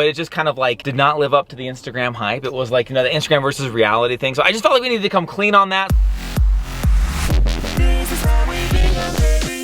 but it just kind of like did not live up to the Instagram hype. It was like, you know, the Instagram versus reality thing. So I just felt like we needed to come clean on that.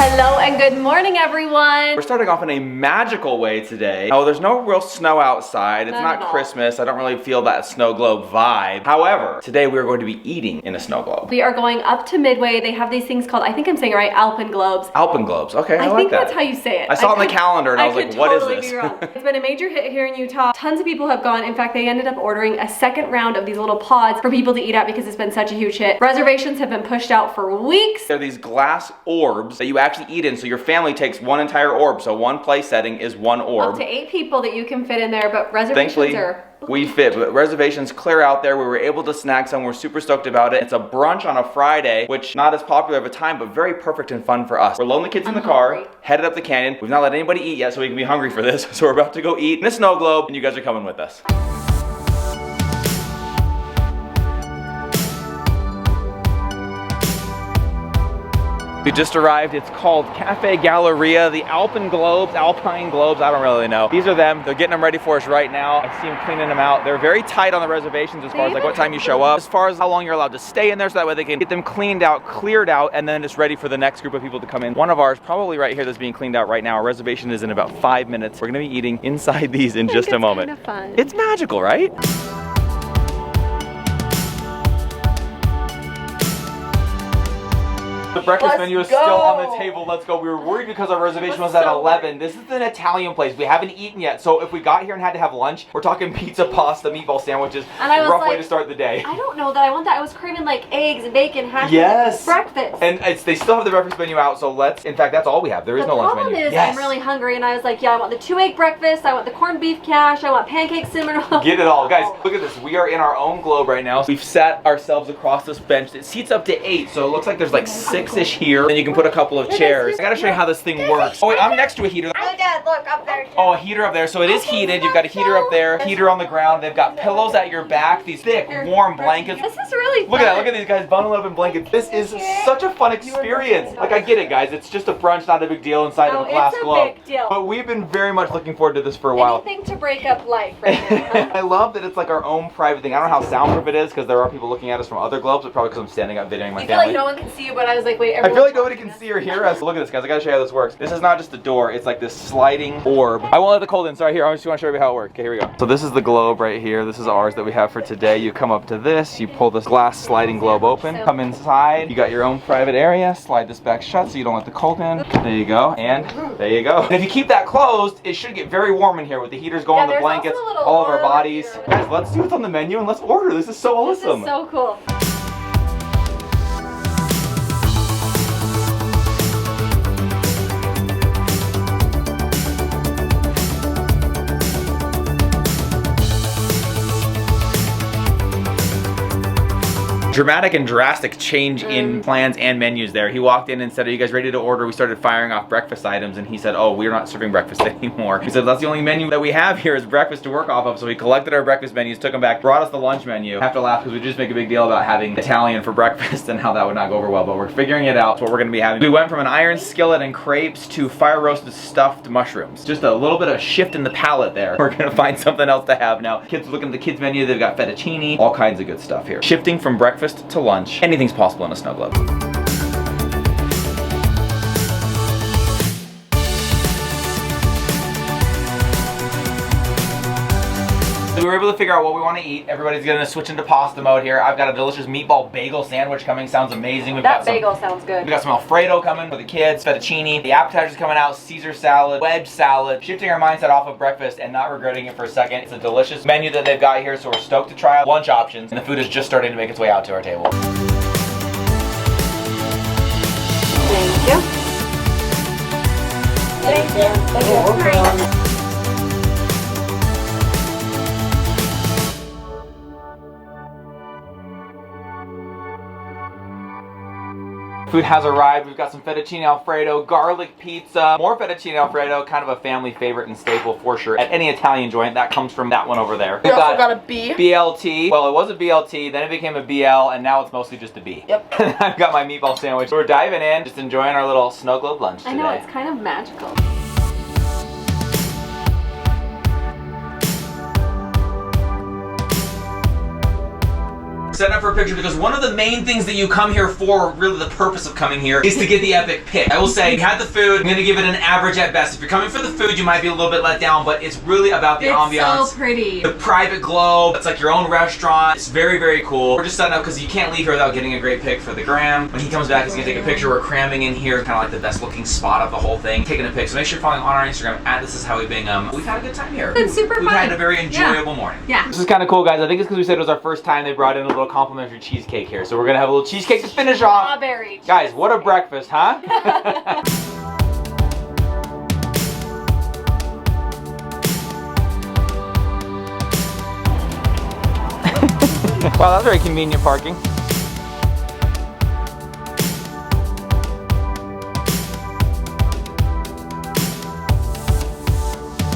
Hello and good morning, everyone. We're starting off in a magical way today. Oh, there's no real snow outside. It's not Christmas. I don't really feel that snow globe vibe. However, today we're going to be eating in a snow globe. We are going up to Midway. They have these things called, I think I'm saying it right, Alpenglobes. Alpenglobes. Okay, I like think that. that's how you say it. I saw it on the calendar and I was like, what is this? Be wrong. It's been a major hit here in Utah. Tons of people have gone. In fact, they ended up ordering a second round of these little pods for people to eat at because it's been such a huge hit. Reservations have been pushed out for weeks. They're these glass orbs that you actually eat in, so your family takes one entire orb, so one place setting is one orb. Up to 8 people that you can fit in there, but reservations Thankfully, are... we fit, but reservations clear out there. We were able to snag some. We're super stoked about it. It's a brunch on a Friday, which not as popular of a time, but very perfect and fun for us. We're loading the kids in the car, headed up the canyon. We've not let anybody eat yet, so we can be hungry for this. So we're about to go eat in a snow globe, and you guys are coming with us. We just arrived. It's called Cafe Galleria, the Alpine Globes, I don't really know. These are them. They're getting them ready for us right now. I see them cleaning them out. They're very tight on the reservations as far as like what time you show up, as far as how long you're allowed to stay in there, so that way they can get them cleaned out, cleared out, and then it's ready for the next group of people to come in. One of ours, probably right here, that's being cleaned out right now. Our reservation is in about 5 minutes. We're gonna be eating inside these in just a moment. Kind of fun. It's magical, right? The breakfast menu is still on the table. Let's go. We were worried because our reservation was at 11. This is an Italian place. We haven't eaten yet. So if we got here and had to have lunch, we're talking pizza, pasta, meatball sandwiches. And I was rough like, way to start the day. I don't know that I want that. I was craving like eggs and bacon, hash breakfast. And they still have the breakfast menu out. So in fact, that's all we have. There is no lunch menu. The problem is I'm really hungry and I was like, yeah, I want the 2-egg breakfast. I want the corned beef cash. I want pancake cinnamon roll. Get it all. Guys, look at this. We are in our own globe right now. We've sat ourselves across this bench. It seats up to 8. So it looks like there's like 6-ish here. Then you can put a couple of chairs. I gotta show you how this thing works. Oh wait, I'm next to a heater. Oh Dad, look up there. Oh, a heater up there. So it is heated. You've got a heater up there, heater on the ground. They've got pillows at your back, these thick, warm blankets. This is really fun. Look at that. Look at these guys bundled up in blankets. This is such a fun experience. Like, I get it, guys. It's just a brunch, not a big deal inside of a glass globe. Big deal. But we've been very much looking forward to this for a while. Anything to break up life right now. I love that it's like our own private thing. I don't know how soundproof it is because there are people looking at us from other globes, but probably because I'm standing up videoing my family. I feel like no one can see you, but I was like, wait, I feel like nobody can see or hear us. Look at this, guys. I gotta show you how this works. This is not just a door. It's like this sliding orb. I won't let the cold in. Sorry, here. I just want to show you how it works. Okay, here we go. So this is the globe right here. This is ours that we have for today. You come up to this. You pull this glass sliding globe open. Come inside. You got your own private area. Slide this back shut so you don't let the cold in. There you go. And there you go. And if you keep that closed, it should get very warm in here with the heaters going on the blankets, all of our bodies. Guys, let's see what's on the menu and let's order. This is so awesome. This is so cool. Dramatic and drastic change in plans and menus there. He walked in and said, are you guys ready to order? We started firing off breakfast items and he said, oh, we're not serving breakfast anymore. He said, that's the only menu that we have here is breakfast to work off of. So we collected our breakfast menus, took them back, brought us the lunch menu. I have to laugh because we just make a big deal about having Italian for breakfast and how that would not go over well, but we're figuring it out. It's what we're gonna be having. We went from an iron skillet and crepes to fire roasted stuffed mushrooms. Just a little bit of shift in the palate there. We're gonna find something else to have now. Kids are looking at the kids menu. They've got fettuccine, all kinds of good stuff here. Shifting from breakfast to lunch. Anything's possible in a snow globe. We were able to figure out what we want to eat. Everybody's gonna switch into pasta mode here. I've got a delicious meatball bagel sandwich coming. Sounds amazing. That bagel sounds good. We got some Alfredo coming for the kids, fettuccine. The appetizers coming out, Caesar salad, wedge salad. Shifting our mindset off of breakfast and not regretting it for a second. It's a delicious menu that they've got here, so we're stoked to try out lunch options. And the food is just starting to make its way out to our table. Thank you. Thank you. Thank you. Food has arrived. We've got some fettuccine alfredo, garlic pizza, more fettuccine alfredo, kind of a family favorite and staple for sure. At any Italian joint, that comes from that one over there. We also got a B. BLT. Well, it was a BLT, then it became a BL, and now it's mostly just a B. Yep. I've got my meatball sandwich. We're diving in, just enjoying our little snow globe lunch today. I know, it's kind of magical. setting up for a picture because one of the main things that you come here for, really the purpose of coming here, is to get the epic pic. I will say, you had the food, I'm gonna give it an average at best. If you're coming for the food, you might be a little bit let down, but it's really about the ambiance. It's so pretty. The private glow, it's like your own restaurant. It's very, very cool. We're just setting up because you can't leave here without getting a great pic for the gram. When he comes back, he's gonna take a picture. We're cramming in here, kind of like the best looking spot of the whole thing, taking a pic. So make sure you're following on our Instagram at This Is How We Bingham. We've had a good time here. It's been super fun. We've had a very enjoyable morning. Yeah. This is kind of cool, guys. I think it's because we said it was our first time they brought in a little complimentary cheesecake here. So we're gonna have a little cheesecake to finish off. Strawberry. Guys, what a breakfast, huh? Wow, that's very convenient parking.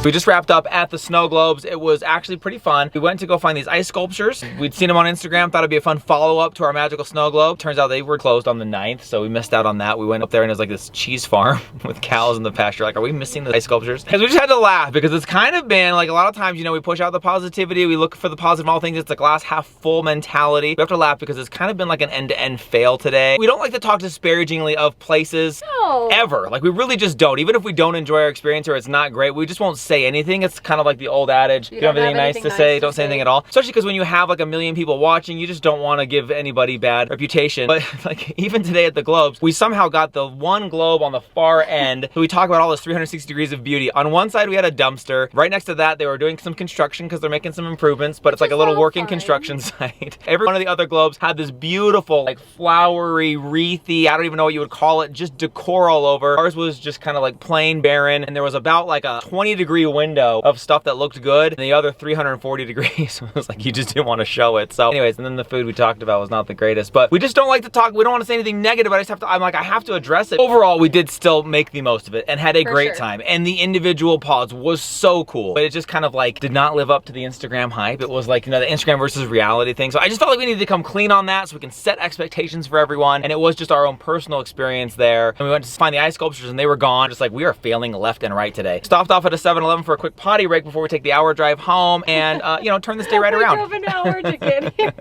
We just wrapped up at the snow globes. It was actually pretty fun. We went to go find these ice sculptures. We'd seen them on Instagram, thought it'd be a fun follow-up to our magical snow globe. Turns out they were closed on the 9th, so we missed out on that. We went up there and it was like this cheese farm with cows in the pasture. Like, are we missing the ice sculptures? Because we just had to laugh because it's kind of been like a lot of times, you know, we push out the positivity, we look for the positive in all things. It's a glass half full mentality. We have to laugh because it's kind of been like an end-to-end fail today. We don't like to talk disparagingly of places ever. Like, we really just don't. Even if we don't enjoy our experience or it's not great, we just won't say anything. It's kind of like the old adage, you don't have anything nice to say, don't say anything at all. Especially because when you have like a million people watching, you just don't want to give anybody bad reputation. But like even today at the Globes, we somehow got the one globe on the far end. So we talk about all this 360 degrees of beauty. On one side we had a dumpster. Right next to that they were doing some construction because they're making some improvements, but it's like a little working construction site. Every one of the other globes had this beautiful like flowery, wreathy, I don't even know what you would call it, just decor all over. Ours was just kind of like plain barren, and there was about like a 20-degree window of stuff that looked good, and the other 340 degrees was like you just didn't want to show it. So anyways, and then the food we talked about was not the greatest, but we just don't like to talk, we don't want to say anything negative, but I just have to, I'm like, I have to address it. Overall, we did still make the most of it and had a great time, and the individual pods was so cool, but it just kind of like did not live up to the Instagram hype. It was like, you know, the Instagram versus reality thing. So I just felt like we needed to come clean on that so we can set expectations for everyone, and it was just our own personal experience there. And we went to find the ice sculptures and they were gone. Just like, we are failing left and right today. Stopped off at a 7-Eleven for a quick potty break before we take the hour drive home and you know, turn this day right around. We drove an hour to get here.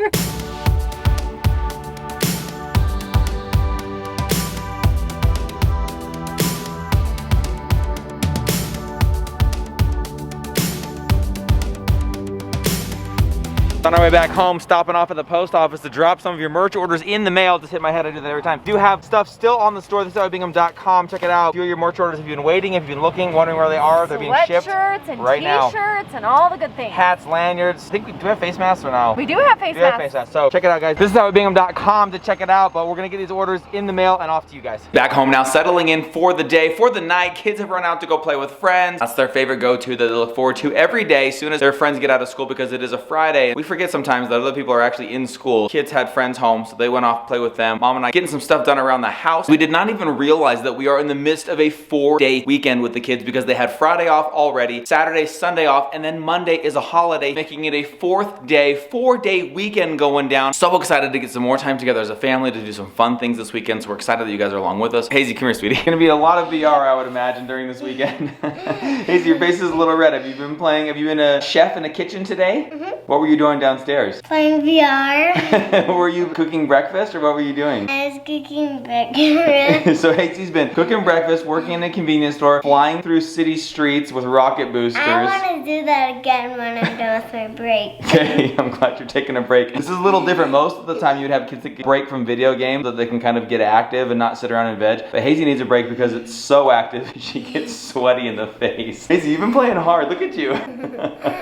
On our way back home, stopping off at the post office to drop some of your merch orders in the mail. Just hit my head, I do that every time. Do have stuff still on the store, thisishowbingham.com. Check it out. A few of your merch orders, if you've been waiting, if you've been looking, wondering where they are, they're being shipped right now. T-shirts and all the good things. Hats, lanyards. I think we do have face masks or no? We do have face masks. So check it out, guys. Thisishowbingham.com to check it out, but we're gonna get these orders in the mail and off to you guys. Back home now, settling in for the day, for the night. Kids have run out to go play with friends. That's their favorite go-to that they look forward to every day as soon as their friends get out of school, because it is a Friday. We forget sometimes that other people are actually in school. Kids had friends home, so they went off to play with them. Mom and I getting some stuff done around the house. We did not even realize that we are in the midst of a 4-day weekend with the kids because they had Friday off already, Saturday, Sunday off, and then Monday is a holiday, making it a 4-day weekend going down. So excited to get some more time together as a family to do some fun things this weekend, so we're excited that you guys are along with us. Hazy, come here, sweetie. Gonna be a lot of VR, I would imagine, during this weekend. Hazy, your face is a little red. Have you been a chef in a kitchen today? What were you doing downstairs? Playing VR. Were you cooking breakfast or what were you doing? I was cooking breakfast. So Hazy's been cooking breakfast, working in a convenience store, flying through city streets with rocket boosters. I want to do that again when I'm done with my break. Okay, I'm glad you're taking a break. This is a little different. Most of the time you would have kids take a break from video games so that they can kind of get active and not sit around and veg. But Hazy needs a break because it's so active, she gets sweaty in the face. Hazy, you've been playing hard, look at you.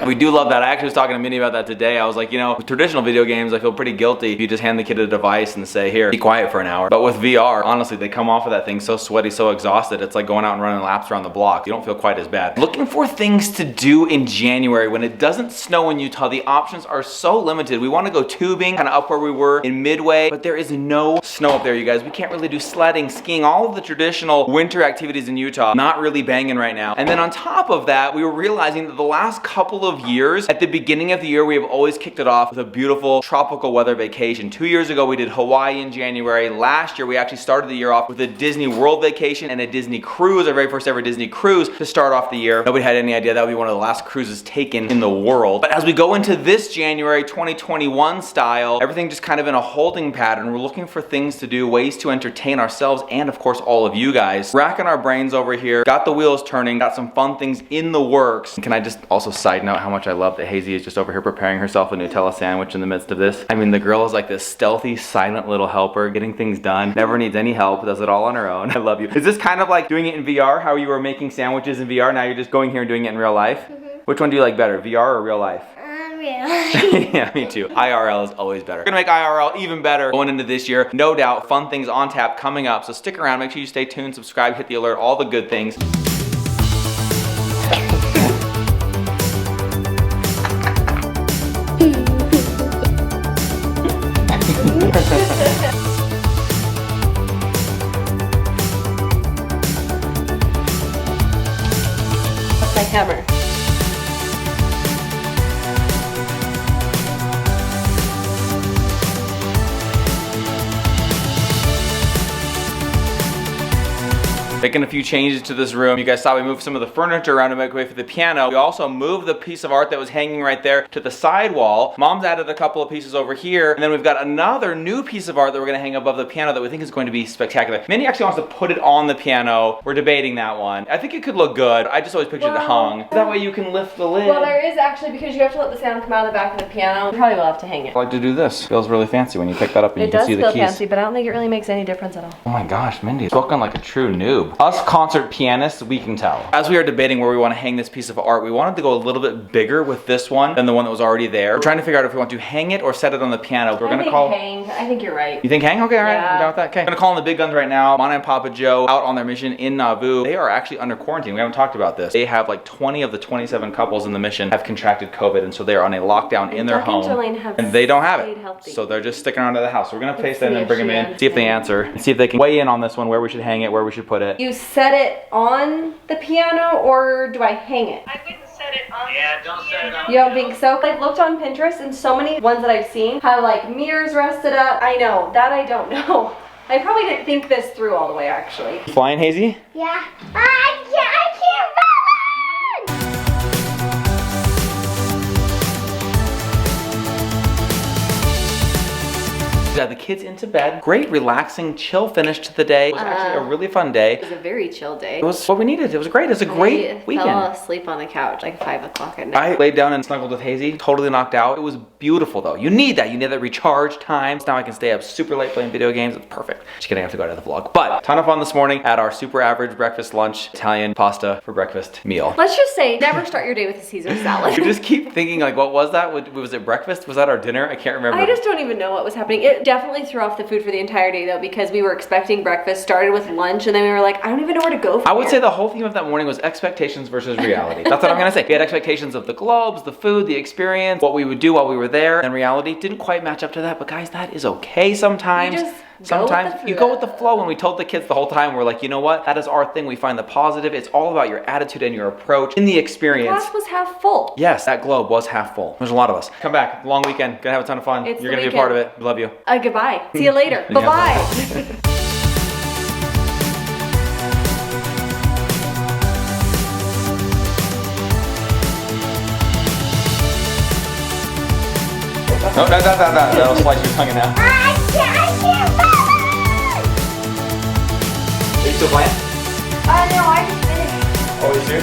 We do love that. I actually was talking to Minnie about that today. I was like, you know, with traditional video games, I feel pretty guilty if you just hand the kid a device and say, here, be quiet for an hour. But with VR, honestly, they come off of that thing so sweaty, so exhausted, it's like going out and running laps around the block. You don't feel quite as bad. Looking for things to do in January when it doesn't snow in Utah, the options are so limited. We want to go tubing, kind of up where we were in Midway, but there is no snow up there, you guys. We can't really do sledding, skiing, all of the traditional winter activities in Utah, not really banging right now. And then on top of that, we were realizing that the last couple of years, at the beginning of the year, we have always kicked it off with a beautiful tropical weather vacation. 2 years ago, we did Hawaii in January. Last year, we actually started the year off with a Disney World vacation and a Disney cruise, our very first ever Disney cruise to start off the year. Nobody had any idea that would be one of the last cruises taken in the world. world. But as we go into this January 2021 style, everything just kind of in a holding pattern. We're looking for things to do, ways to entertain ourselves and of course all of you guys. Racking our brains over here, got the wheels turning, got some fun things in the works. And can I just also side note how much I love that Hazy is just over here preparing herself a Nutella sandwich in the midst of this. I mean, the girl is like this stealthy, silent little helper, getting things done, never needs any help, does it all on her own. I love you. Is this kind of like doing it in VR, how you were making sandwiches in VR, now you're just going here and doing it in real life? Which one do you like better, VR or real life? Really? Yeah, me too. IRL is always better. We're gonna make IRL even better going into this year. No doubt, fun things on tap coming up. So stick around, make sure you stay tuned, subscribe, hit the alert, all the good things. That's my hammer. Making a few changes to this room. You guys saw we moved some of the furniture around to make way for the piano. We also moved the piece of art that was hanging right there to the side wall. Mom's added a couple of pieces over here. And then we've got another new piece of art that we're gonna hang above the piano that we think is going to be spectacular. Minnie actually wants to put it on the piano. We're debating that one. I think it could look good. I just always pictured it hung. That way you can lift the lid. Well, there is actually, because you have to let the sound come out of the back of the piano, you probably will have to hang it. I like to do this. Feels really fancy when you pick that up and you can see the keys. It does feel fancy, but I don't think it really makes any difference at all. Oh my gosh, Mindy, spoken like a true noob. Us concert pianists, we can tell. As we are debating where we want to hang this piece of art, we wanted to go a little bit bigger with this one than the one that was already there. We're trying to figure out if we want to hang it or set it on the piano. We're gonna call. Hang. I think you're right. You think hang? Okay, all right. Yeah. I'm down with that. Okay. I'm gonna call in the big guns right now. Mana and Papa Joe out on their mission in Nauvoo. They are actually under quarantine. We haven't talked about this. They have like 20 of the 27 couples in the mission have contracted COVID, and so they are on a lockdown in their home, and they don't have it. Healthy. So they're just sticking around to the house. So we're gonna paste them and bring them in, see if they answer, and see if they can weigh in on this one, where we should hang it, where we should put it. You set it on the piano, or do I hang it? I wouldn't set it on. Yeah, don't set it on. You don't think so? I looked on Pinterest and so many ones that I've seen have like mirrors rested up. I know, that I don't know. I probably didn't think this through all the way actually. Flying, Hazy? Yeah. I can't run! Got the kids into bed. Great, relaxing, chill finish to the day. It was actually a really fun day. It was a very chill day. It was what we needed. It was great. It was a great weekend. I fell asleep on the couch like 5 o'clock at night. I laid down and snuggled with Hazy, totally knocked out. It was beautiful though. You need that. You need that recharge time. So now I can stay up super late playing video games. It's perfect. Just kidding, I have to go out of the vlog. But ton of fun this morning at our super average breakfast lunch, Italian pasta for breakfast meal. Let's just say, never start your day with a Caesar salad. You just keep thinking like, what was that? Was it breakfast? Was that our dinner? I can't remember. I just don't even know what was happening. It definitely threw off the food for the entire day though, because we were expecting breakfast, started with lunch, and then we were like, I don't even know where to go from I would here. say the whole theme of that morning was expectations versus reality. That's what I'm gonna say. We had expectations of the globes, the food, the experience, what we would do while we were there, and reality didn't quite match up to that, but guys, that is okay sometimes. You just Sometimes go with the you go with the flow. When we told the kids the whole time, we're like, you know what? That is our thing. We find the positive. It's all about your attitude and your approach in the experience. Glass was half full. Yes, that globe was half full. There's a lot of us. Come back. Long weekend. Gonna have a ton of fun. It's You're the gonna be a part of it. Love you. Goodbye. See you later. Yeah. Bye-bye. No, that'll slice your tongue in half. I can't run! Are you still playing? No, I just finished. Oh, you